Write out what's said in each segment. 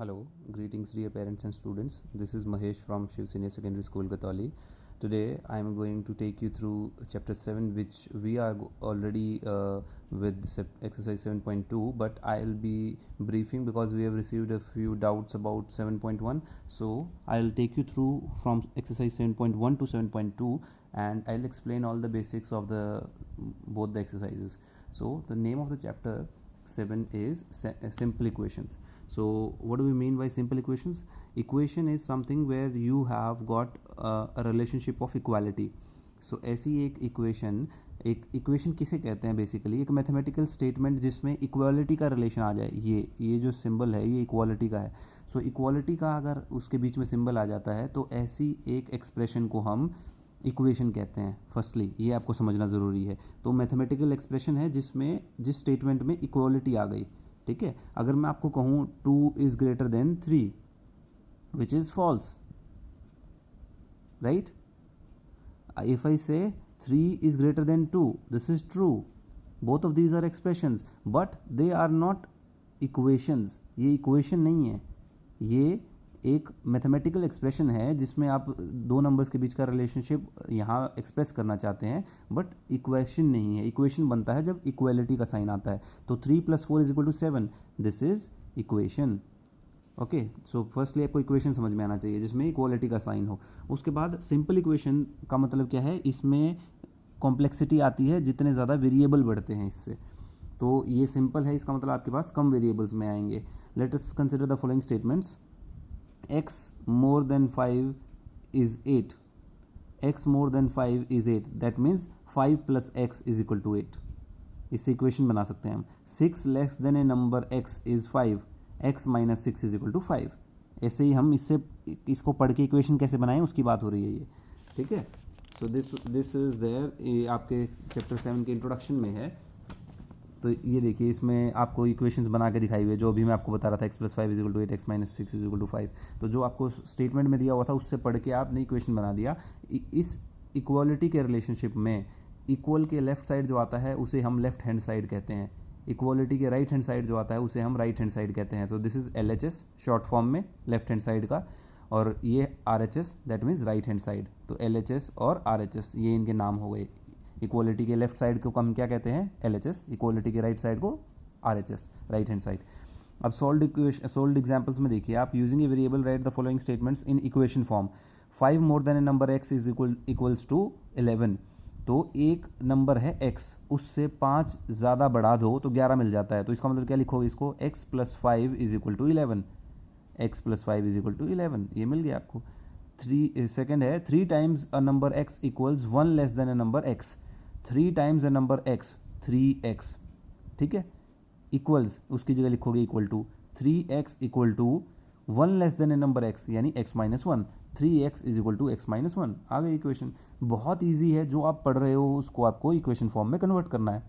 Hello, greetings dear parents and students. This is Mahesh from Shiv Senior Secondary School, Gatali. Today I am going to take you through chapter 7, which we are already with exercise 7.2, but I'll be briefing because we have received a few doubts about 7.1. So I'll take you through from exercise 7.1 to 7.2 and I'll explain all the basics of both the exercises. So the name of the chapter 7 is simple equations. So what do we mean by simple equations? Equation is something where you have got a relationship of equality. So ऐसी एक equation किसे कहते हैं? Basically एक mathematical statement जिसमें equality का relation आ जाए. ये जो सिंबल है ये इक्वालिटी का है. सो इक्वालिटी का अगर उसके बीच में सिंबल आ जाता है तो ऐसी एक एक्सप्रेशन को हम इक्वेशन कहते हैं. फर्स्टली ये आपको समझना ज़रूरी है. तो मैथमेटिकल एक्सप्रेशन है जिस स्टेटमेंट में इक्वालिटी आ गई. ठीक है. अगर मैं आपको कहूँ 2 is greater than 3 which is false, right. If I say 3 is greater than 2, this is true. Both of these are expressions, but they are not equations. ये इक्वेशन नहीं है, ये एक मैथमेटिकल एक्सप्रेशन है जिसमें आप दो नंबर्स के बीच का रिलेशनशिप यहाँ एक्सप्रेस करना चाहते हैं, बट इक्वेशन नहीं है. इक्वेशन बनता है जब इक्वालिटी का साइन आता है. तो 3 + 4 = 7, this is equation. Okay. So firstly आपको इक्वेशन समझ में आना चाहिए जिसमें इक्वालिटी का साइन हो. उसके बाद सिंपल इक्वेशन का मतलब क्या है? इसमें कॉम्प्लेक्सिटी आती है जितने ज़्यादा वेरिएबल बढ़ते हैं इससे. तो ये सिंपल है, इसका मतलब आपके पास कम वेरिएबल्स में आएंगे. Let us consider the following statements. x more than 5 is 8. x more than 5 is 8. That means 5 + x = 8. इससे इक्वेशन बना सकते हैं हम. 6 less than a number x is 5. x - 6 = 5. ऐसे ही हम इसको पढ़ के इक्वेशन कैसे बनाएं उसकी बात हो रही है ये. ठीक है. So this is there. ये आपके चैप्टर 7 के इंट्रोडक्शन में है. तो ये देखिए इसमें आपको इक्वेशंस बना के दिखाई हुई है जो अभी मैं आपको बता रहा था. x + 5 = 8, x - 6 = 5. तो जो आपको स्टेटमेंट में दिया हुआ था उससे पढ़ के आपने इक्वेशन बना दिया. इस इक्वालिटी के रिलेशनशिप में इक्वल के लेफ्ट साइड जो आता है उसे हम लेफ्ट हैंड साइड कहते हैं. इक्वालिटी के राइट हैंड साइड जो आता है उसे हम राइट हैंड साइड कहते हैं. तो this is LHS short form में लेफ्ट हैंड साइड का, और ये RHS that means right hand side. तो LHS और RHS ये इनके नाम हो गए. इक्वालिटी के लेफ्ट साइड को हम क्या कहते हैं? LHS. इक्वालिटी के राइट साइड को RHS, राइट हैंड साइड. अब सॉल्व्ड एग्जांपल्स में देखिए आप. Using a variable right the following statements in equation form. 5 more than a number x is equals to 11. तो एक नंबर है x, उससे 5 ज़्यादा बढ़ा दो तो 11 मिल जाता है. तो इसका मतलब क्या लिखोगे इसको? x + 5 = 11. x + 5 = 11. ये मिल गया आपको. सेकेंड है 3 times a number x equals 1 less than a number x. 3 times a number x 3x. ठीक है. इक्वल्स उसकी जगह लिखोगे equal to. 3x = 1 less than a number x यानी x - 1. 3x = x - 1. आ गई इक्वेशन. बहुत ईजी है. जो आप पढ़ रहे हो उसको आपको इक्वेशन फॉर्म में कन्वर्ट करना है.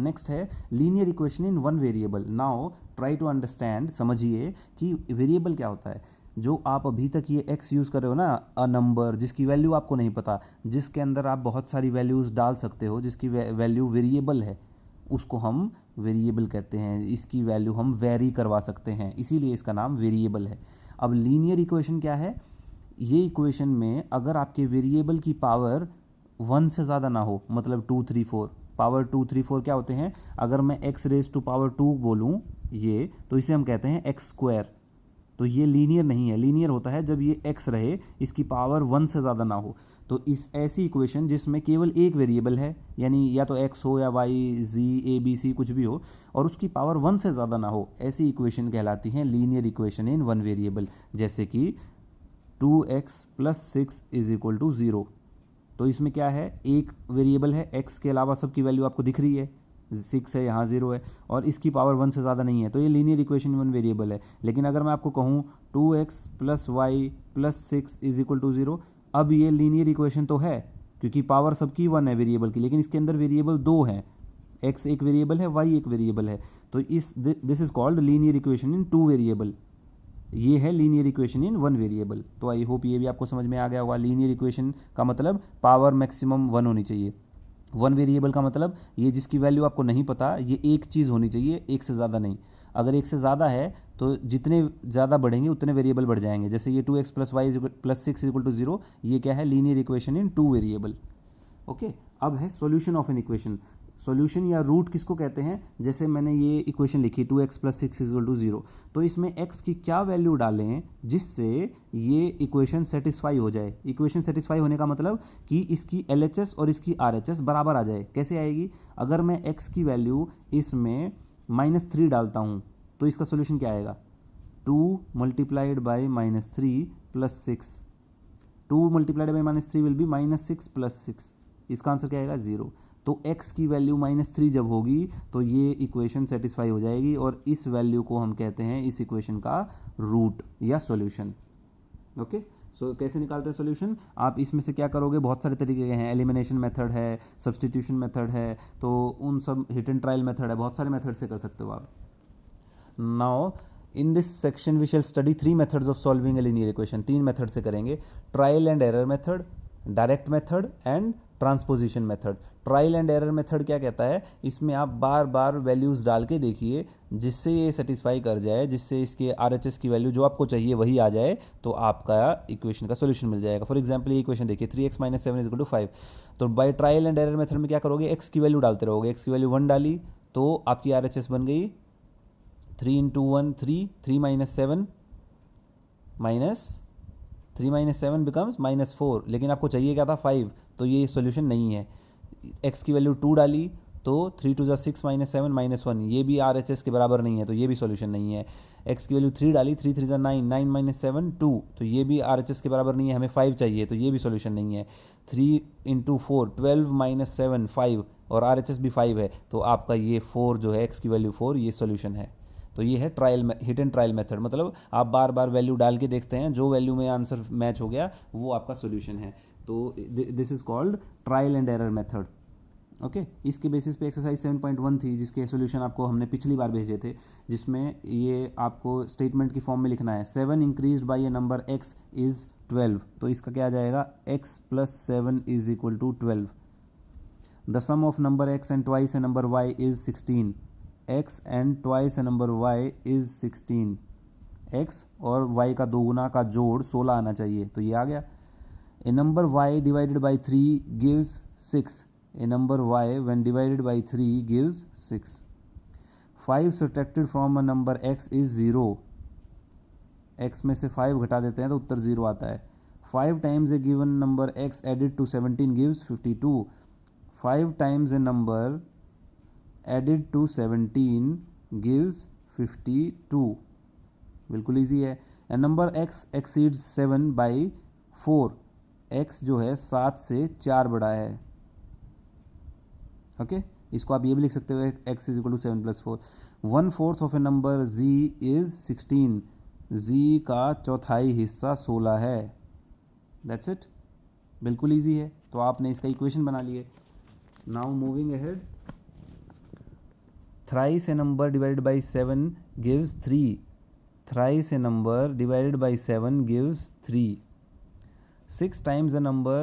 नेक्स्ट है linear equation in one variable. Now try to understand. समझिए कि वेरिएबल क्या होता है. जो आप अभी तक ये x यूज़ कर रहे हो ना, अ नंबर जिसकी वैल्यू आपको नहीं पता, जिसके अंदर आप बहुत सारी वैल्यूज़ डाल सकते हो, जिसकी वैल्यू वेरिएबल है, उसको हम वेरिएबल कहते हैं. इसकी वैल्यू हम वेरी करवा सकते हैं, इसीलिए इसका नाम वेरिएबल है. अब लीनियर इक्वेशन क्या है? ये इक्वेशन में अगर आपके वेरिएबल की पावर 1 से ज़्यादा ना हो, मतलब 2, 3, 4. पावर 2, 3, 4 क्या होते हैं? अगर मैं x⁻² बोलूँ ये, तो इसे हम कहते हैं x². तो ये लीनियर नहीं है. लीनियर होता है जब ये x रहे, इसकी पावर 1 से ज़्यादा ना हो. तो इस ऐसी इक्वेशन जिसमें केवल एक वेरिएबल है, यानी या तो x हो या y, z, a, b, c कुछ भी हो, और उसकी पावर 1 से ज़्यादा ना हो, ऐसी इक्वेशन कहलाती हैं linear equation in one variable. जैसे कि 2x + 6 = 0. तो इसमें क्या है? एक वेरिएबल है, x के अलावा सबकी वैल्यू आपको दिख रही है. 6 है, यहाँ 0 है, और इसकी पावर 1 से ज़्यादा नहीं है. तो ये लीनियर इक्वेशन वन वेरिएबल है. लेकिन अगर मैं आपको कहूँ 2x + y + 6 = 0, अब ये लीनियर इक्वेशन तो है क्योंकि पावर सबकी 1 है वेरिएबल की, लेकिन इसके अंदर वेरिएबल 2 हैं. x एक वेरिएबल है, y एक वेरिएबल है. तो this is called linear equation in 2 variable. ये है लीनियर इक्वेशन इन 1 वेरिएबल. तो आई होप ये भी आपको समझ में आ गया होगा. लीनियर इक्वेशन का मतलब पावर मैक्सिमम 1 होनी चाहिए. 1 वेरिएबल का मतलब ये जिसकी वैल्यू आपको नहीं पता, ये एक चीज़ होनी चाहिए, एक से ज़्यादा नहीं. अगर एक से ज़्यादा है तो जितने ज़्यादा बढ़ेंगे उतने वेरिएबल बढ़ जाएंगे। जैसे ये 2x plus Y plus 6 equal to 0, ये क्या है, linear equation in 2 variable. Okay, अब है solution of an equation. Solution या रूट किसको कहते हैं, जैसे मैंने ये इक्वेशन लिखी 2x प्लस 6 इक्वल टू 0, तो इसमें x की क्या वैल्यू डालें जिससे ये इक्वेशन सेटिस्फाई हो जाए। इक्वेशन सेटिस्फाई होने का मतलब कि इसकी LHS और इसकी RHS बराबर आ जाए। कैसे आएगी, अगर मैं x की वैल्यू इसमें -3 डालता हूँ तो इसका सोल्यूशन क्या आएगा, 2 multiplied by -3 plus 6, 2 multiplied by -3 will be -6 plus 6, इसका आंसर क्या आएगा 0। तो x की वैल्यू -3 जब होगी तो ये इक्वेशन सेटिस्फाई हो जाएगी और इस वैल्यू को हम कहते हैं इस इक्वेशन का रूट या सॉल्यूशन। ओके, सो कैसे निकालते हैं सॉल्यूशन, आप इसमें से क्या करोगे, बहुत सारे तरीके के हैं, एलिमिनेशन मेथड है, सब्सटीट्यूशन मेथड है, तो उन सब हिट एंड ट्रायल मेथड है, बहुत सारे मेथड से कर सकते हो आप। Now in this section we shall study 3 methods of solving a linear equation. 3 method से करेंगे, trial and error method, direct method and transposition method. Trial and error method क्या कहता है, इसमें आप बार बार वैल्यूज़ डाल के देखिए जिससे ये सेटिस्फाई कर जाए, जिससे इसके RHS की वैल्यू जो आपको चाहिए वही आ जाए, तो आपका इक्वेशन का सोल्यूशन मिल जाएगा। फॉर एग्जांपल ये इक्वेशन देखिए 3x - 7 = 5, तो by trial and error method में क्या करोगे, x की वैल्यू डालते रहोगे, x की वैल्यू 1 डाली तो आपकी RHS बन गई 3 × 1 3, 3 - 7 3 - 7 बिकम्स -4, लेकिन आपको चाहिए क्या था 5, तो ये सोल्यूशन नहीं है। x की वैल्यू 2 डाली तो 3 × 2 = 6 - 7 -1, ये भी RHS के बराबर नहीं है, तो ये भी सोल्यूशन नहीं है। x की वैल्यू 3 डाली, 3 × 3 = 9, 9 - 7 2, तो ये भी RHS के बराबर नहीं है, हमें 5 चाहिए, तो ये भी सोल्यूशन नहीं है। 3 × 4 12 - 7 5, और RHS भी 5 है, तो आपका ये 4 जो है, x की वैल्यू 4, ये सोल्यूशन है। तो ये है trial hit and trial method, मतलब आप बार बार वैल्यू डाल के देखते हैं, जो वैल्यू में आंसर मैच हो गया वो आपका सोल्यूशन है। तो this is called trial and error method. Okay, इसके बेसिस पे एक्सरसाइज 7.1 थी जिसके सोल्यूशन आपको हमने पिछली बार भेजे थे, जिसमें ये आपको स्टेटमेंट की फॉर्म में लिखना है 7 increased by A number x is 12, तो इसका क्या आ जाएगा, x + 7 = 12। The sum of number x and twice a number y is 16, x and twice a number y is 16, x और y का दोगुना का जोड़ 16 आना चाहिए, तो ये आ गया। A number y divided by 3 gives 6, a number y when divided by 3 gives 6. 5 subtracted from a number x is 0, x में से 5 घटा देते हैं तो उत्तर 0 आता है। 5 times a given number x added to 17 gives 52. 5 times a number added to 17 gives 52, बिल्कुल easy है। a number x exceeds 7 by 4, x जो है 7 से 4 बड़ा है। ओके, इसको आप ये भी लिख सकते हो x = 7 + 4। 1/4 of A number z is 16, z का चौथाई हिस्सा 16 है। दैट्स इट, बिल्कुल इजी है, तो आपने इसका इक्वेशन बना लिए। Now moving ahead, thrice A number divided by 7 gives 3, thrice A number divided by 7 gives 3। 6 times a number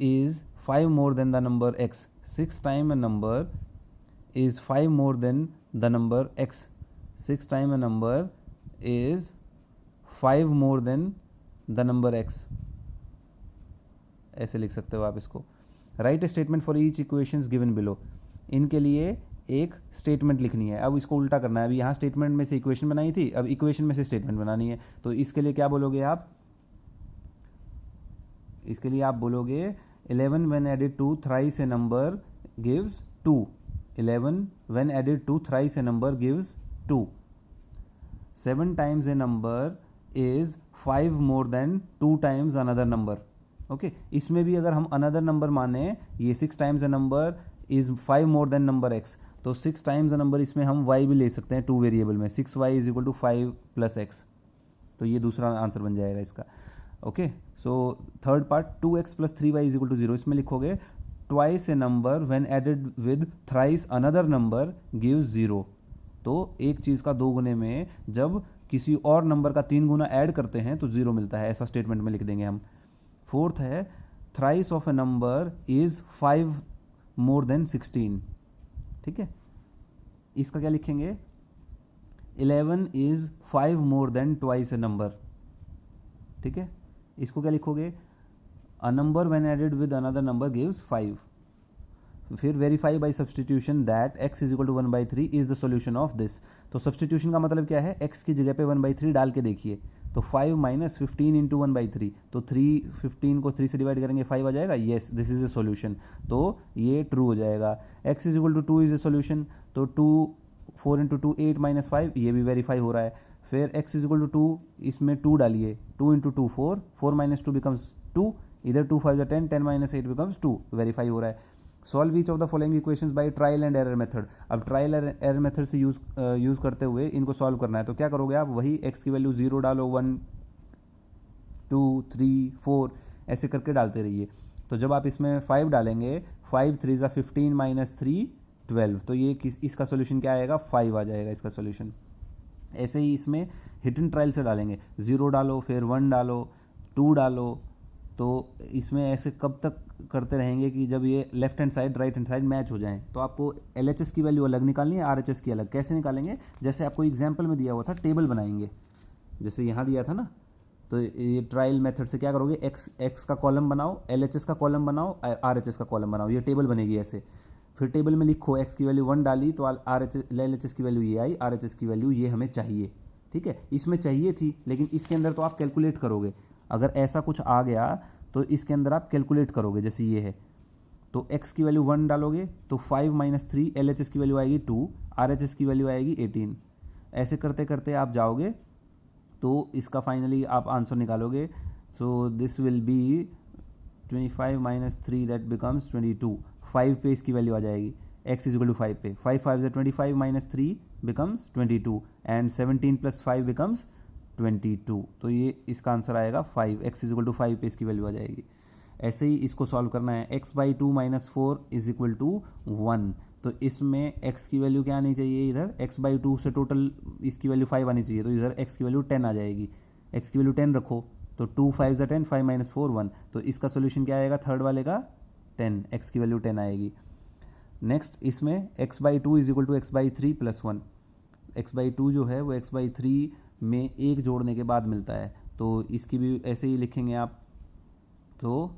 is 5 more than the number x, 6 times a number is 5 more than the number x, 6 times a number is 5 more than the number x, ऐसे लिख सकते हो आप इसको। Right statement for each equations given below, इनके लिए एक statement लिखनी है। अब इसको उल्टा करना है, अभी यहाँ स्टेटमेंट में से इक्वेशन बनाई थी, अब इक्वेशन में से स्टेटमेंट बनानी है, तो इसके लिए क्या बोलोगे आप, इसके लिए आप बोलोगे 11 when added to thrice a number gives 2, 11 when added to thrice a number gives 2, 7 times a number is 5 more than 2 times another number। Okay, इसमें भी अगर हम another number माने, ये 6 times a number is 5 more than number x, तो 6 times a number इसमें हम y भी ले सकते हैं 2 वेरिएबल में, 6y = 5 + x, तो ये दूसरा आंसर बन जाएगा इसका। Okay, so third part 2x + 3y = 0, इसमें लिखोगे twice a number when added with thrice another number gives 0, तो एक चीज़ का 2 गुने में जब किसी और नंबर का 3 गुना ऐड करते हैं तो 0 मिलता है, ऐसा स्टेटमेंट में लिख देंगे हम। फोर्थ है thrice of A number is 5 more than 16, ठीक है। इसका क्या लिखेंगे, 11 is 5 more than twice a number, ठीक है। इसको क्या लिखोगे, a number when added with another number gives 5। फिर verify by substitution that x is equal to 1/3 is the solution of this. तो सब्सटीट्यूशन का मतलब क्या है, x की जगह पे 1/3 डाल के देखिए, तो 5 माइनस 15 इंटू 1/3, तो 15 को 3 से डिवाइड करेंगे 5 आ जाएगा, yes this is a solution, तो ये ट्रू हो जाएगा। x is equal to 2 is a solution, तो 2 4 इंटू 2 8 माइनस 5, ये भी वेरीफाई हो रहा है। फिर x इज इक्वल टू 2, इसमें 2 डालिए, 2 इंटू 2 4, 4 माइनस 2 बिकम्स 2, इधर 2 5 10, 10 माइनस 8 बिकम्स 2, वेरीफाई हो रहा है। Solve each of the following equations by trial and error method. अब ट्रायल एरर मेथड से यूज करते हुए इनको सॉल्व करना है, तो क्या करोगे आप, वही x की वैल्यू 0 डालो, 1 2 3 4 ऐसे करके डालते रहिए। तो जब आप इसमें 5 डालेंगे, 5 3 ज़ा 15 माइनस 3 12, तो ये इसका सोल्यूशन क्या आएगा, 5 आ जाएगा इसका सोल्यूशन। ऐसे ही इसमें हिट एंड ट्रायल से डालेंगे, 0 डालो, फिर 1 डालो, 2 डालो, तो इसमें ऐसे कब तक करते रहेंगे कि जब ये left hand side right hand side match हो जाएं। तो आपको LHS की वैल्यू अलग निकालनी है, RHS की अलग। कैसे निकालेंगे, जैसे आपको एग्जाम्पल में दिया हुआ था, टेबल बनाएंगे, जैसे यहाँ दिया था ना, तो ये ट्रायल मेथड से क्या करोगे, x का कॉलम बनाओ, LHS का कॉलम बनाओ, RHS का कॉलम बनाओ, ये टेबल बनेगी ऐसे। फिर टेबल में लिखो x की वैल्यू 1 डाली, तो LHS की वैल्यू ये आई, RHS की वैल्यू ये हमें चाहिए, ठीक है। इसमें चाहिए थी, लेकिन इसके अंदर तो आप कैलकुलेट करोगे, अगर ऐसा कुछ आ गया तो इसके अंदर आप कैलकुलेट करोगे, जैसे ये है, तो x की वैल्यू 1 डालोगे, तो 5 माइनस 3, LHS की वैल्यू आएगी 2, RHS की वैल्यू आएगी 18। ऐसे करते करते आप जाओगे, तो इसका फाइनली आप आंसर निकालोगे। So this will be 25 minus 3, that becomes 22। 5 पे इसकी वैल्यू आ जाएगी, x इज इक्वल टू 5 पे, 5 5 is 25 minus 3 becomes 22, and 17 plus 5 becomes 22। तो ये इसका आंसर आएगा 5, x इज इक्वल टू 5 पे इसकी वैल्यू आ जाएगी। ऐसे ही इसको सॉल्व करना है, x by 2 minus 4 is equal to 1। तो इसमें x की वैल्यू क्या आनी चाहिए, इधर x बाई 2 से टोटल इसकी वैल्यू 5 आनी चाहिए, तो इधर x की वैल्यू 10 आ जाएगी। x की वैल्यू 10 रखो, तो 2 5 ज़ा 10, 5 माइनस 4 1, तो इसका सोल्यूशन क्या आएगा, थर्ड वाले का 10, x की वैल्यू 10 आएगी। नेक्स्ट इसमें x by 2 is equal to x by 3 plus 1। x by 2 जो है वो x बाई 3 में एक जोड़ने के बाद मिलता है, तो इसकी भी ऐसे ही लिखेंगे आप। तो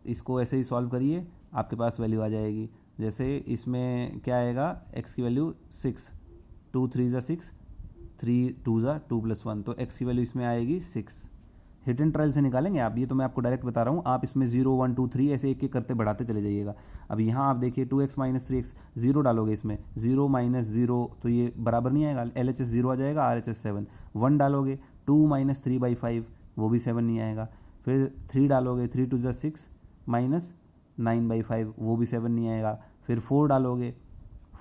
इसको ऐसे ही सॉल्व करिए, आपके पास वैल्यू आ जाएगी। जैसे इसमें क्या आएगा, x की वैल्यू 6, 2 3 ज़ा 6, 3 2 ज़ा 2 प्लस 1, तो x की वैल्यू इसमें आएगी 6। हिट एंड ट्रायल से निकालेंगे आप, ये तो मैं आपको डायरेक्ट बता रहा हूँ, आप इसमें 0 1 2 3 ऐसे एक एक करते बढ़ाते चले जाइएगा। अब यहाँ आप देखिए 2x माइनस 3x, 0 डालोगे इसमें, 0 माइनस 0, तो ये बराबर नहीं आएगा, LHS 0 आ जाएगा, RHS 7। 1 डालोगे, 2 माइनस 3 बाई 5, वो भी 7 नहीं आएगा। फिर 3 डालोगे, 3 2 ज़ा 6 माइनस 9 बाई 5, वो भी 7 नहीं आएगा। फिर 4 डालोगे,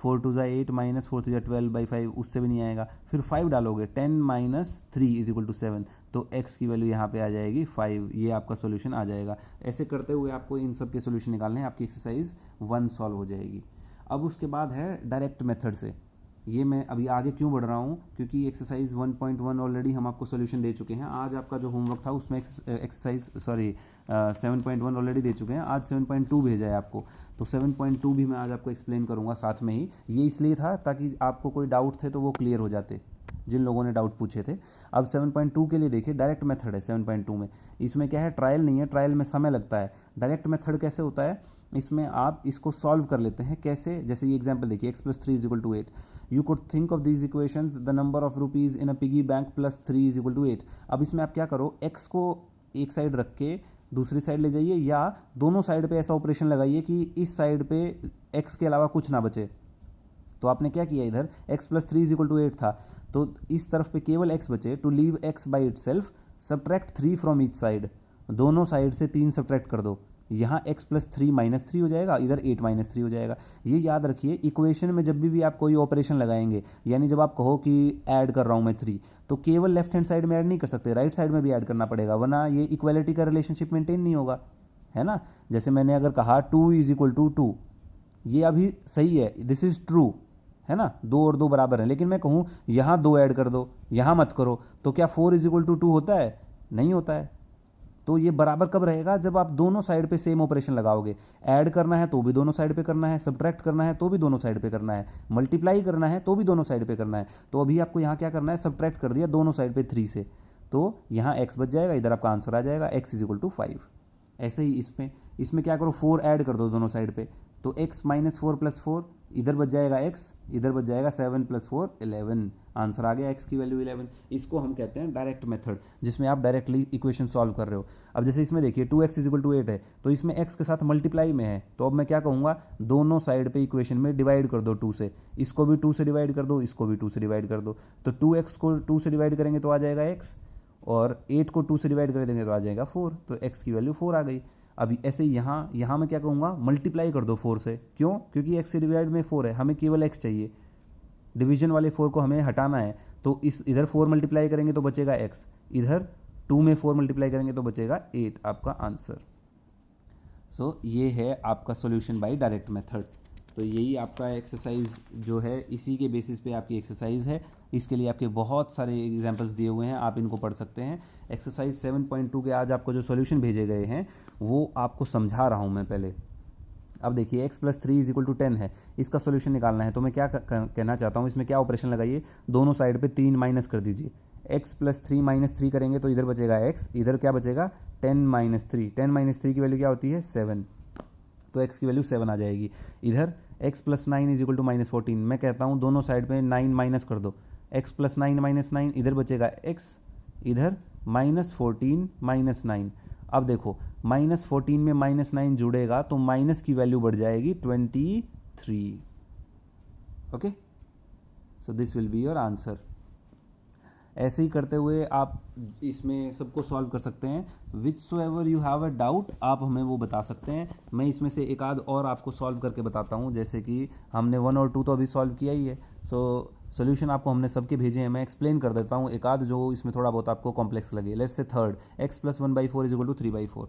4 2 ज़ा 8 माइनस 4 3 ज़ा 12 बाई 5, उससे भी नहीं आएगा। फिर 5 डालोगे, 10 माइनस 3 इज इक्वल टू 7, तो x की वैल्यू यहाँ पे आ जाएगी 5, ये आपका सोल्यूशन आ जाएगा। ऐसे करते हुए आपको इन सब के सोल्यूशन निकालने हैं, आपकी एक्सरसाइज 1 सॉल्व हो जाएगी। अब उसके बाद है डायरेक्ट मेथड से। ये मैं अभी आगे क्यों बढ़ रहा हूँ, क्योंकि एक्सरसाइज 1.1 ऑलरेडी हम आपको सोल्यूशन दे चुके हैं। आज आपका जो होमवर्क था उसमें एक्सरसाइज 7.1 ऑलरेडी दे चुके हैं, आज 7.2 भेजा है आपको, तो 7.2 भी मैं आज आपको एक्सप्लेन करूँगा साथ में ही। ये इसलिए था ताकि आपको कोई डाउट थे तो वो क्लियर हो जाते, जिन लोगों ने डाउट पूछे थे। अब 7.2 के लिए देखिए, डायरेक्ट मेथड है 7.2 में। इसमें क्या है, ट्रायल नहीं है, ट्रायल में समय लगता है। डायरेक्ट मेथड कैसे होता है, इसमें आप इसको सॉल्व कर लेते हैं। कैसे, जैसे ये एग्जांपल देखिए, x plus 3 is equal to 8। You could think of these equations, the number of rupees in a piggy bank plus 3 is equal to 8। अब इसमें आप क्या करो, x को एक साइड रख के दूसरी साइड ले जाइए, या दोनों साइड पे ऐसा ऑपरेशन लगाइए कि इस साइड पे x के अलावा कुछ ना बचे। तो आपने क्या किया, इधर x plus 3 is equal to 8 था, तो इस तरफ पे केवल x बचे। To leave x by itself subtract 3 from each side, दोनों साइड से 3 सब्ट्रैक्ट कर दो। यहाँ x प्लस 3 माइनस 3 हो जाएगा, इधर 8 माइनस 3 हो जाएगा। ये याद रखिए, इक्वेशन में जब भी आप कोई ऑपरेशन लगाएंगे, यानी जब आप कहो कि ऐड कर रहा हूँ मैं 3, तो केवल लेफ्ट हैंड साइड में ऐड नहीं कर सकते, राइट साइड में भी ऐड करना पड़ेगा, वरना ये इक्वालिटी का रिलेशनशिप मेंटेन नहीं होगा, है ना। जैसे मैंने अगर कहा 2 इज इक्वल टू 2, ये अभी सही है, दिस इज ट्रू, है ना, 2 और 2 बराबर है। लेकिन मैं कहूँ यहाँ 2 ऐड कर दो, यहाँ मत करो, तो क्या 4 इज इक्वल टू 2 होता है, नहीं होता है। तो ये बराबर कब रहेगा, जब आप दोनों साइड पे सेम ऑपरेशन लगाओगे। ऐड करना है तो भी दोनों साइड पे करना है, सब्ट्रैक्ट करना है तो भी दोनों साइड पे करना है, मल्टीप्लाई करना है तो भी दोनों साइड पे करना है। तो अभी आपको यहाँ क्या करना है, सब्ट्रैक्ट कर दिया दोनों साइड पे 3 से, तो यहाँ x बच जाएगा, इधर आपका आंसर आ जाएगा x इज इक्वल टू 5। ऐसे ही इसमें क्या करो, 4 ऐड कर दो दोनों साइड पे, तो x माइनस 4 प्लस 4, इधर बच जाएगा x, इधर बच जाएगा 7 प्लस 4 11। आंसर आ गया x की वैल्यू 11। इसको हम कहते हैं डायरेक्ट मेथड, जिसमें आप डायरेक्टली इक्वेशन सॉल्व कर रहे हो। अब जैसे इसमें देखिए 2x इज इक्वल टू 8 है, तो इसमें x के साथ मल्टीप्लाई में है, तो अब मैं क्या कहूँगा, दोनों साइड पे इक्वेशन में डिवाइड कर दो 2 से, इसको भी 2 से डिवाइड कर दो, इसको भी 2 से डिवाइड कर दो। तो 2x को 2 से डिवाइड करेंगे तो आ जाएगा x, और 8 को 2 से डिवाइड कर देंगे तो आ जाएगा 4, तो x की वैल्यू 4 आ गई। अभी ऐसे ही यहाँ मैं क्या कहूँगा, मल्टीप्लाई कर दो 4 से, क्यों, क्योंकि x से डिवाइड में 4 है, हमें केवल x चाहिए, डिवीजन वाले 4 को हमें हटाना है। तो इस इधर 4 मल्टीप्लाई करेंगे तो बचेगा x, इधर 2 में 4 मल्टीप्लाई करेंगे तो बचेगा 8, आपका आंसर। सो ये है आपका सॉल्यूशन बाय डायरेक्ट मेथड। तो यही आपका एक्सरसाइज जो है, इसी के बेसिस पे आपकी एक्सरसाइज है। इसके लिए आपके बहुत सारे एग्जांपल्स दिए हुए हैं, आप इनको पढ़ सकते हैं। एक्सरसाइज 7.2 के आज आपको जो सॉल्यूशन भेजे गए हैं वो आपको समझा रहा हूँ मैं पहले। अब देखिए x plus 3 is equal to 10 है, इसका सॉल्यूशन निकालना है। तो मैं क्या कहना चाहता हूँ, इसमें क्या ऑपरेशन लगाइए, दोनों साइड पे 3 माइनस कर दीजिए। x प्लस 3 माइनस 3 करेंगे तो इधर बचेगा x, इधर क्या बचेगा 10 माइनस 3, 10 माइनस 3 की वैल्यू क्या होती है 7, तो x की वैल्यू 7 आ जाएगी। इधर x plus 9 is equal to minus 14, मैं कहता हूँ दोनों साइड पे 9 माइनस कर दो, x प्लस 9 माइनस 9, इधर बचेगा x, इधर माइनस 14 माइनस 9। अब देखो माइनस 14 में माइनस 9 जुड़ेगा तो माइनस की वैल्यू बढ़ जाएगी 23। Okay, so this will be your answer. ऐसे ही करते हुए आप इसमें सबको सॉल्व कर सकते हैं। Which so ever you have a doubt, आप हमें वो बता सकते हैं। मैं इसमें से एक आध और आपको सॉल्व करके बताता हूँ, जैसे कि हमने 1 और 2 तो अभी सॉल्व किया ही है। सो सोल्यूशन आपको हमने सबके भेजे हैं, मैं एक्सप्लेन कर देता हूँ एक आध जो इसमें थोड़ा बहुत आपको कॉम्प्लेक्स लगे। Let's say third, x plus 1/4 is equal to 3/4,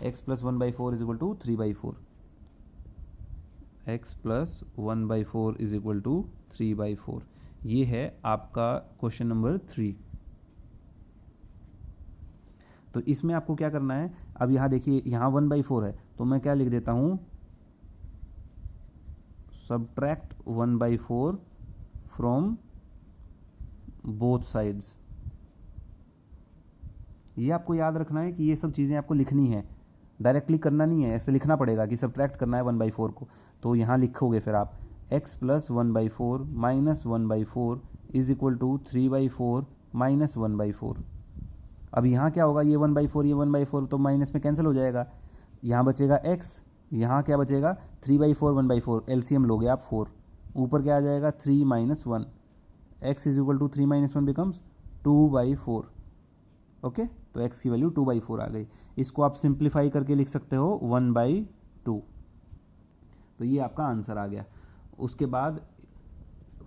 x plus 1/4 is equal to 3/4, x plus 1/4 is equal to 3/4। ये है आपका क्वेश्चन नंबर 3। तो इसमें आपको क्या करना है, अब यहाँ देखिए यहाँ 1/4 है, तो मैं क्या लिख देता हूँ, सब्ट्रैक्ट 1/4 फ्रॉम बोथ साइड्स। ये आपको याद रखना है कि ये सब चीज़ें आपको लिखनी है, डायरेक्टली करना नहीं है, ऐसे लिखना पड़ेगा कि सब्ट्रैक्ट करना है 1/4 को। तो यहाँ लिखोगे फिर आप x plus 1/4 minus 1/4 is equal to 3/4 minus 1/4। अब यहाँ क्या होगा, ये 1/4 ये 1/4 तो माइनस में कैंसिल हो जाएगा, यहाँ बचेगा x, यहाँ क्या बचेगा 3/4 1/4, एलसीएम लोगे आप 4, ऊपर क्या आ जाएगा 3 minus 1, x is equal to 3 minus 1 becomes 2/4। Okay, तो x की वैल्यू 2/4 आ गई। इसको आप सिंप्लीफाई करके लिख सकते हो 1/2। तो ये आपका आंसर आ गया। उसके बाद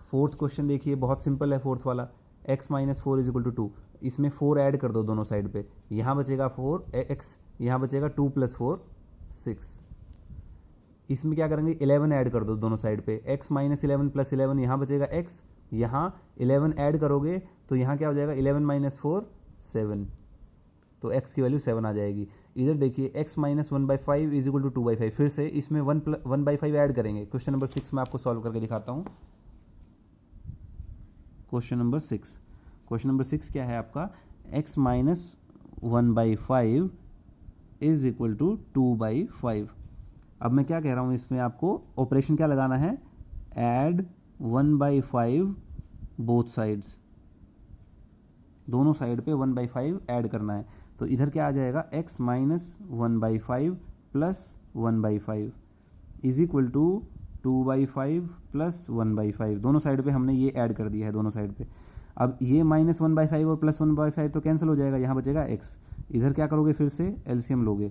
फोर्थ क्वेश्चन देखिए, बहुत सिंपल है फोर्थ वाला, x minus 4 is equal to 2, इसमें 4 ऐड कर दो दोनों साइड पे, यहाँ बचेगा 4x, यहाँ बचेगा 2 प्लस 4 6। इसमें क्या करेंगे 11 ऐड कर दो दोनों साइड पे, x माइनस 11 प्लस 11, यहाँ बचेगा x, यहाँ 11 ऐड करोगे तो यहाँ क्या हो जाएगा 11 माइनस 4 7, तो x की वैल्यू 7 आ जाएगी। इधर देखिए x minus 1/5 is equal to 2/5, फिर से इसमें 1/5 ऐड करेंगे। क्वेश्चन नंबर 6 में आपको सॉल्व करके दिखाता हूँ। क्वेश्चन नंबर 6, क्वेश्चन नंबर 6 क्या है आपका, x minus 1/5 is equal to 2/5। अब मैं क्या कह रहा हूँ, इसमें आपको ऑपरेशन क्या लगाना है, ऐड 1/5 बोथ साइड्स, दोनों साइड पे 1/5 ऐड करना है। तो इधर क्या आ जाएगा x minus 1/5 plus 1/5 is equal to 2/5 plus 1/5, दोनों साइड पे हमने ये ऐड कर दिया है दोनों साइड पे। अब ये माइनस 1/5 और प्लस 1/5 तो कैंसिल हो जाएगा, यहाँ बचेगा x, इधर क्या करोगे फिर से एलसीएम लोगे,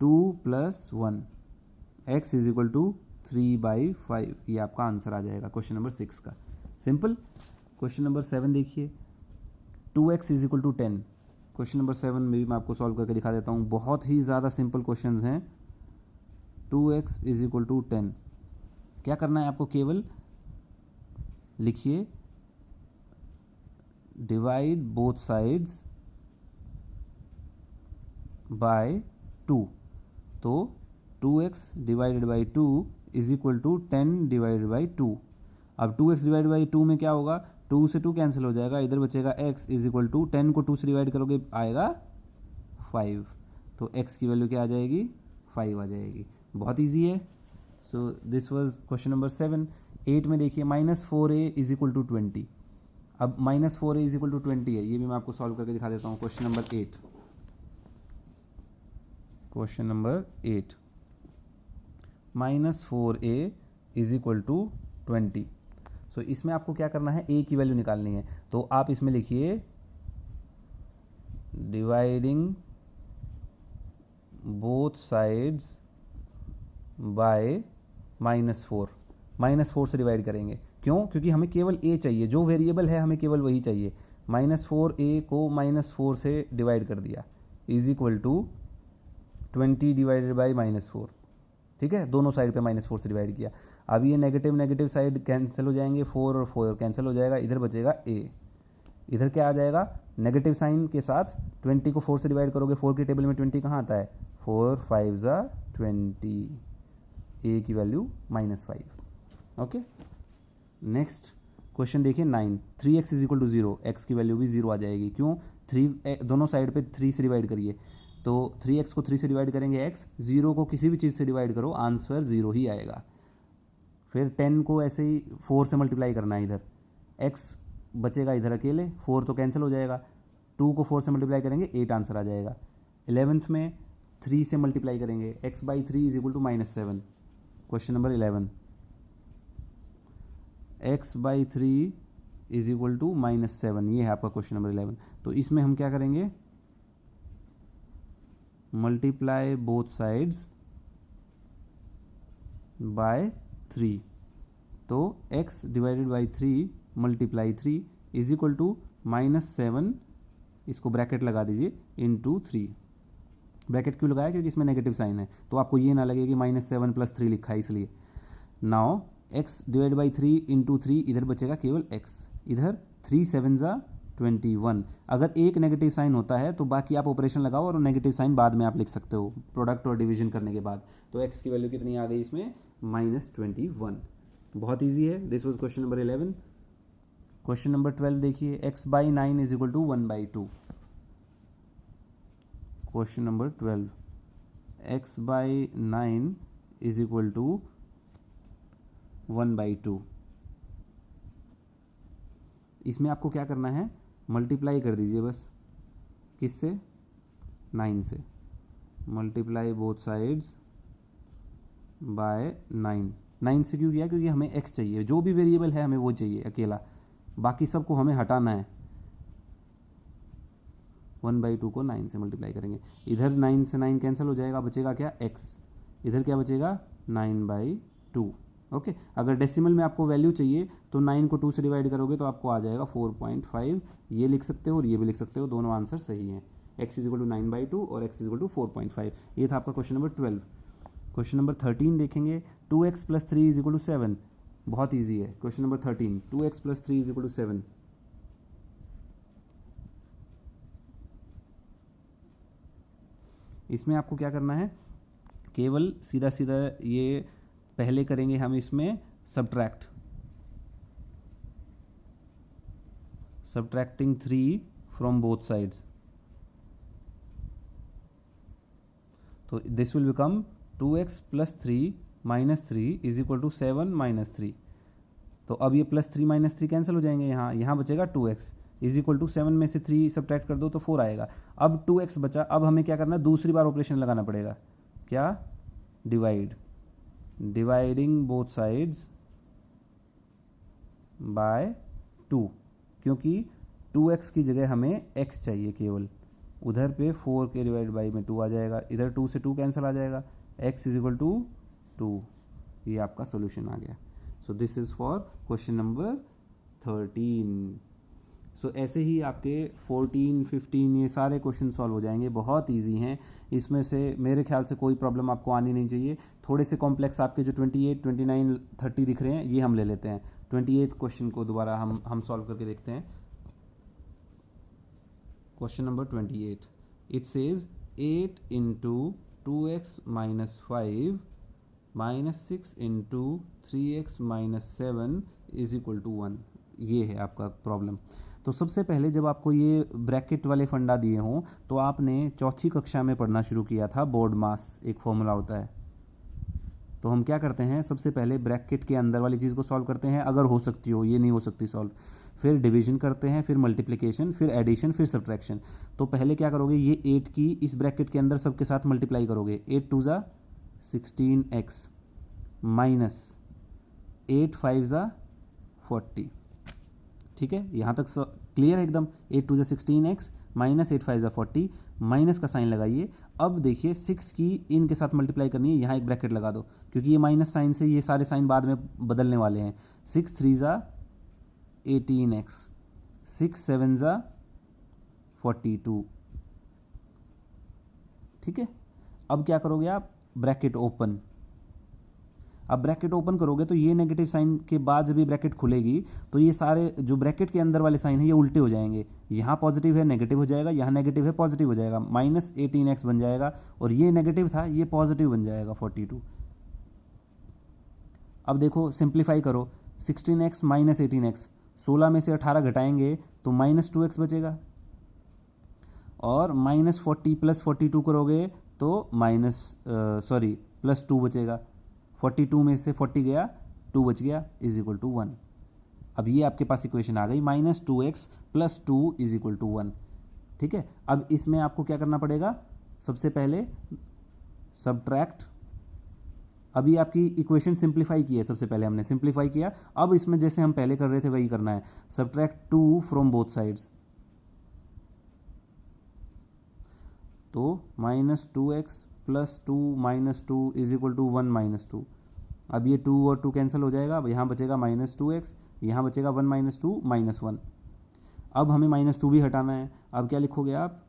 2 plus 1, x is equal to 3/5। ये आपका आंसर आ जाएगा क्वेश्चन नंबर 6 का, सिंपल। क्वेश्चन नंबर 7 देखिए, 2x is equal to 10। Question number 7 में भी मैं आपको सॉल्व करके दिखा देता हूँ, बहुत ही ज़्यादा सिंपल क्वेश्चंस हैं। 2x इज इक्वल टू 10, क्या करना है आपको, केवल लिखिए डिवाइड बोथ साइड्स बाय 2, तो 2x divided by 2 is equal to 10 divided by 2। अब 2x डिवाइड बाई 2 में क्या होगा, 2 से 2 कैंसिल हो जाएगा, इधर बचेगा x इज इक्वल टू 10 को 2 से डिवाइड करोगे आएगा 5, तो x की वैल्यू क्या आ जाएगी, 5 आ जाएगी। बहुत ईजी है। So this was question number 7। 8 में देखिए -4a इज इक्वल टू 20। अब -4a इज इक्वल टू 20 है, ये भी मैं आपको सॉल्व करके दिखा देता हूँ। Question number 8, question number 8, -4a is equal to 20। So इसमें आपको क्या करना है, a की वैल्यू निकालनी है, तो आप इसमें लिखिए डिवाइडिंग बोथ साइड्स बाय -4। -4 से डिवाइड करेंगे, क्यों, क्योंकि हमें केवल a चाहिए, जो वेरिएबल है हमें केवल वही चाहिए। -4a को -4 से डिवाइड कर दिया is equal to 20 divided by -4। ठीक है, दोनों साइड पे -4 से डिवाइड किया। अब ये नेगेटिव नेगेटिव साइड कैंसिल हो जाएंगे, 4 और 4 कैंसिल हो जाएगा, इधर बचेगा a। इधर क्या आ जाएगा, नेगेटिव साइन के साथ 20 को 4 से डिवाइड करोगे, 4 की टेबल में 20 कहाँ आता है, 4 5 ज़ा 20, a की वैल्यू -5। ओके, नेक्स्ट क्वेश्चन देखिए 9। 3x is equal to 0, x की वैल्यू भी 0 आ जाएगी, क्यों, 3 दोनों साइड पे 3 से डिवाइड करिए, तो 3x को 3 से डिवाइड करेंगे x, 0 को किसी भी चीज़ से डिवाइड करो आंसर 0 ही आएगा। फिर 10 को ऐसे ही 4 से मल्टीप्लाई करना है, इधर x बचेगा इधर अकेले, 4 तो कैंसिल हो जाएगा, 2 को 4 से मल्टीप्लाई करेंगे 8 आंसर आ जाएगा। 11th में 3 से मल्टीप्लाई करेंगे, x by 3 is equal to -7। Question number 11, x by 3 is equal to -7, ये है आपका क्वेश्चन नंबर 11। तो इसमें हम क्या करेंगे, मल्टीप्लाई बोथ साइड्स बाय 3, तो x divided by 3 multiply 3 is equal to -7, इसको ब्रैकेट लगा दीजिए, इंटू 3। ब्रैकेट क्यों लगाया, क्योंकि इसमें नेगेटिव साइन है, तो आपको ये ना लगे कि -7 + 3 लिखा है इसलिए। Now x divide by 3 into 3, इधर बचेगा केवल x, इधर 3 7 ज़ा 21। अगर एक नेगेटिव साइन होता है तो बाकी आप ऑपरेशन लगाओ और नेगेटिव साइन बाद में आप लिख सकते हो प्रोडक्ट और डिवीजन करने के बाद। तो x की वैल्यू कितनी आ गई इसमें, -21। बहुत ईजी है। This was question number 11। Question number 12 देखिए, x by 9 is equal to 1/2। Question number 12, x by 9 is equal to 1/2। इसमें आपको क्या करना है, मल्टीप्लाई कर दीजिए बस, किससे, 9 से। Multiply both sides by 9। 9 से क्यों किया, क्योंकि हमें x चाहिए, जो भी वेरिएबल है हमें वो चाहिए अकेला, बाकी सबको हमें हटाना है। 1/2 को 9 से मल्टीप्लाई करेंगे, इधर 9 से 9 कैंसिल हो जाएगा, बचेगा क्या, x, इधर क्या बचेगा, 9/2। ओके, अगर डेसिमल में आपको वैल्यू चाहिए तो 9 को 2 से डिवाइड करोगे तो आपको आ जाएगा 4.5। ये लिख सकते हो और ये भी लिख सकते हो, दोनों आंसर सही हैं। x इज इक्वल टू 9/2 और x इज इक्वल टू 4.5। ये था आपका क्वेश्चन नंबर 12। क्वेश्चन नंबर 13 देखेंगे, 2x + 3 इज इक्वल टू 7। बहुत ईजी है। Question number 13, 2x + 3 is equal to 7। इसमें आपको क्या करना है, केवल सीधा सीधा ये पहले करेंगे हम इसमें सब्ट्रैक्टिंग 3 फ्रॉम बोथ साइड्स, तो this will become 2x + 3 - 3 is equal to 7 - 3। तो अब ये +3 - 3 कैंसिल हो जाएंगे, यहाँ बचेगा 2x इज इक्वल टू 7 में से 3 सब्ट्रैक्ट कर दो तो 4 आएगा। अब 2x बचा, अब हमें क्या करना है, दूसरी बार ऑपरेशन लगाना पड़ेगा, क्या, डिवाइडिंग बोथ साइड्स बाय 2, क्योंकि 2x की जगह हमें x चाहिए केवल, उधर पे 4 के डिवाइड बाई में 2 आ जाएगा, इधर 2 से 2 कैंसिल आ जाएगा, x इज इक्वल टू 2। ये आपका सोल्यूशन आ गया। सो this is for question number 13। सो ऐसे ही आपके 14, 15 ये सारे क्वेश्चन सॉल्व हो जाएंगे, बहुत इजी हैं। इसमें से मेरे ख्याल से कोई प्रॉब्लम आपको आनी नहीं चाहिए। थोड़े से कॉम्प्लेक्स आपके जो 28, 29, 30 दिख रहे हैं ये हम ले लेते हैं। 28 क्वेश्चन को दोबारा हम सॉल्व करके देखते हैं। Question number 28, it says 8 into 2x minus 5 minus 6 into 3x minus 7 is equal to 1। ये है आपका प्रॉब्लम। तो सबसे पहले जब आपको ये ब्रैकेट वाले फंडा दिए हों तो आपने चौथी कक्षा में पढ़ना शुरू किया था बोर्ड मास, एक फॉर्मूला होता है। तो हम क्या करते हैं, सबसे पहले ब्रैकेट के अंदर वाली चीज़ को सॉल्व करते हैं अगर हो सकती हो, ये नहीं हो सकती सॉल्व, फिर डिवीजन करते हैं, फिर मल्टीप्लिकेशन, फिर एडिशन, फिर सब्ट्रैक्शन। तो पहले क्या करोगे, ये 8 की इस ब्रैकेट के अंदर सबके साथ मल्टीप्लाई करोगे। 8 टू ज़ा 16x माइनस 8 5 ज़ा 40। ठीक है, यहाँ तक क्लियर है एकदम। 8 टू ज़ा 16x माइनस 8 5 ज़ा 40, माइनस का साइन लगाइए। अब देखिए 6 की इनके साथ मल्टीप्लाई करनी है, यहाँ एक ब्रैकेट लगा दो क्योंकि ये माइनस साइन से ये सारे साइन बाद में बदलने वाले हैं। 6 3 ज़ा 18x, 6 7 ज़ा 42। ठीक है, अब क्या करोगे आप, ब्रैकेट ओपन। अब ब्रैकेट ओपन करोगे तो ये नेगेटिव साइन के बाद जब ये ब्रैकेट खुलेगी तो ये सारे जो ब्रैकेट के अंदर वाले साइन है ये उल्टे हो जाएंगे। यहाँ पॉजिटिव है नेगेटिव हो जाएगा, यहाँ नेगेटिव है पॉजिटिव हो जाएगा, माइनस 18x बन जाएगा, और ये नेगेटिव था ये पॉजिटिव बन जाएगा 42। अब देखो सिंप्लीफाई करो, 16x माइनस 18x, 16 में से 18 घटाएंगे तो माइनस 2x बचेगा, और माइनस 40 प्लस 42 करोगे तो प्लस 2 बचेगा। 42 में से 40 गया, 2 बच गया, इज इक्वल टू 1। अब ये आपके पास इक्वेशन आ गई, minus 2x plus 2 is equal to 1। ठीक है, अब इसमें आपको क्या करना पड़ेगा, सबसे पहले सब्ट्रैक्ट। अभी आपकी इक्वेशन सिंप्लीफाई की है, सबसे पहले हमने सिंप्लीफाई किया, अब इसमें जैसे हम पहले कर रहे थे वही करना है, सब्ट्रैक्ट 2 फ्रॉम बोथ साइड्स। तो minus 2x plus 2 minus 2 is equal to 1 minus 2। अब ये 2 और 2 कैंसिल हो जाएगा, अब यहाँ बचेगा माइनस 2x, यहाँ बचेगा 1 माइनस 2 माइनस 1। अब हमें माइनस 2 भी हटाना है, अब क्या लिखोगे आप,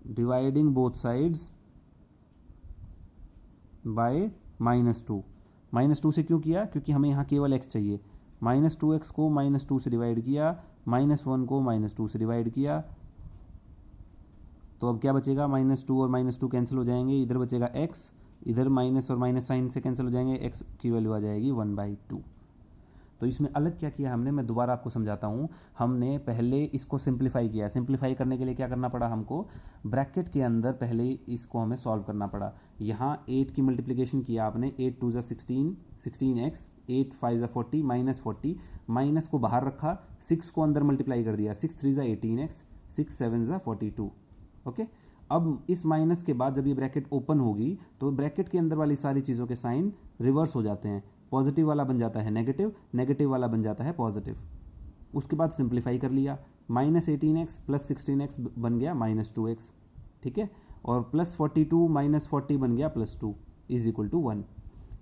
dividing both sides by minus 2। Minus 2 से क्यों किया, क्योंकि हमें यहाँ केवल x चाहिए। माइनस 2x को माइनस 2 से डिवाइड किया, माइनस 1 को माइनस 2 से डिवाइड किया, तो अब क्या बचेगा, माइनस 2 और माइनस 2 कैंसिल हो जाएंगे, इधर बचेगा x, इधर माइनस और माइनस साइन से कैंसिल हो जाएंगे, x की वैल्यू आ जाएगी 1/2। तो इसमें अलग क्या किया हमने, मैं दोबारा आपको समझाता हूँ। हमने पहले इसको सिंप्लीफाई किया, सिंप्लीफाई करने के लिए क्या करना पड़ा हमको, ब्रैकेट के अंदर पहले इसको हमें सॉल्व करना पड़ा। यहाँ 8 की मल्टीप्लिकेशन किया आपने, 8 2 ज़ा 16, 16x, 8 5 ज़ा 40 माइनस 40, माइनस को बाहर रखा, 6 को अंदर मल्टीप्लाई कर दिया, 6 3 ज़ा 18x, 6 7 ज़ा 42। ओके, अब इस माइनस के बाद जब ये ब्रैकेट ओपन होगी तो ब्रैकेट के अंदर वाली सारी चीज़ों के साइन रिवर्स हो जाते हैं, पॉजिटिव वाला बन जाता है नेगेटिव, नेगेटिव वाला बन जाता है पॉजिटिव। उसके बाद सिंप्लीफाई कर लिया, माइनस 18x प्लस 16x बन गया माइनस 2x। ठीक है, और प्लस 42 माइनस 40 बन गया प्लस 2 इज इक्वल टू 1।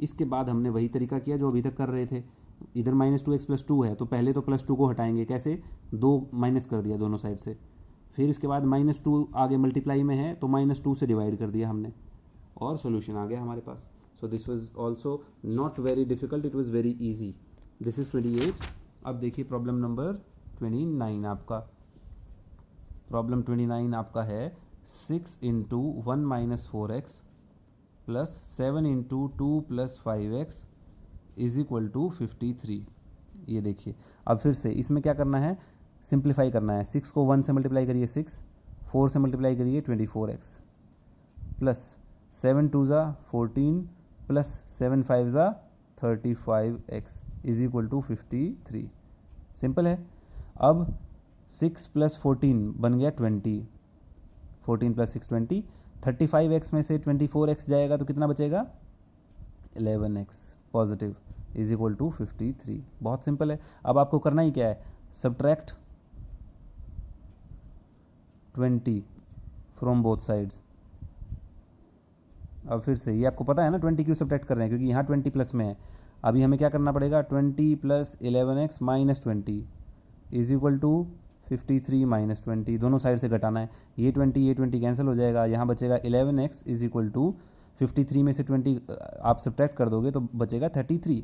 इसके बाद हमने वही तरीका किया जो अभी तक कर रहे थे, इधर माइनस 2x प्लस 2 है तो पहले तो प्लस 2 को हटाएंगे, कैसे, 2 माइनस कर दिया दोनों साइड से, फिर इसके बाद माइनस 2 आगे मल्टीप्लाई में है तो माइनस 2 से डिवाइड कर दिया हमने, और सॉल्यूशन आ गया हमारे पास। So this was also not very difficult, it was very easy. This is 28। अब देखिए प्रॉब्लम नंबर 29 आपका। प्रॉब्लम 29 आपका है 6 into 1 minus 4x plus 7 into 2 plus 5x is equal to 53। ये देखिए, अब फिर से इसमें क्या करना है, सिंप्लीफाई करना है। 6 को 1 से मल्टीप्लाई करिए 6, 4 से मल्टीप्लाई करिए 24x, प्लस 7 2 ज़ा 14 प्लस 7 5 ज़ा 35x is equal to 53। Simple है। अब 6 प्लस 14 बन गया 20, 14 प्लस 6 20, 35x में से 24x जाएगा तो कितना बचेगा, 11x positive is equal to 53। बहुत सिंपल है। अब आपको करना ही क्या है, सब्ट्रैक्ट 20 फ्रॉम बोथ साइड्स। अब फिर से ये आपको पता है ना 20 क्यों सब्ट्रैक्ट कर रहे हैं, क्योंकि यहाँ 20 प्लस में है। अभी हमें क्या करना पड़ेगा, 20 plus 11x minus 20 is equal to 53 minus 20, दोनों साइड से घटाना है। ये 20 कैंसिल हो जाएगा, यहाँ बचेगा 11x इज इक्वल टू 53 में से 20 आप सब्ट्रैक्ट कर दोगे तो बचेगा 33।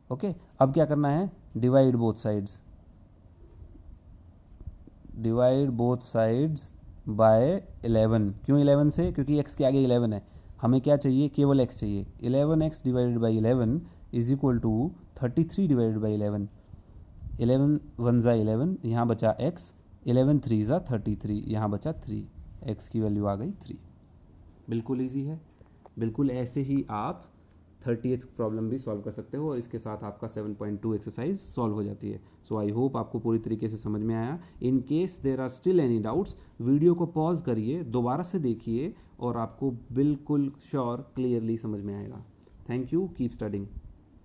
ओके, अब क्या करना है, divide both sides, divide both sides by 11। क्यों 11 से? क्योंकि x के आगे 11 है, हमें क्या चाहिए? केवल x चाहिए। 11x divided by 11 is equal to 33 divided by 11। 11 one ज़ा 11, यहाँ बचा x, 11 थ्री ज़ा 33, यहाँ बचा 3, x की वैल्यू आ गई 3। बिल्कुल ईजी है। बिल्कुल ऐसे ही आप 30th प्रॉब्लम भी सॉल्व कर सकते हो और इसके साथ आपका 7.2 एक्सरसाइज सॉल्व हो जाती है। सो आई होप आपको पूरी तरीके से समझ में आया। In case there are still any doubts, video को पॉज करिए, दोबारा से देखिए और आपको बिल्कुल श्योर क्लियरली समझ में आएगा। Thank you, keep studying.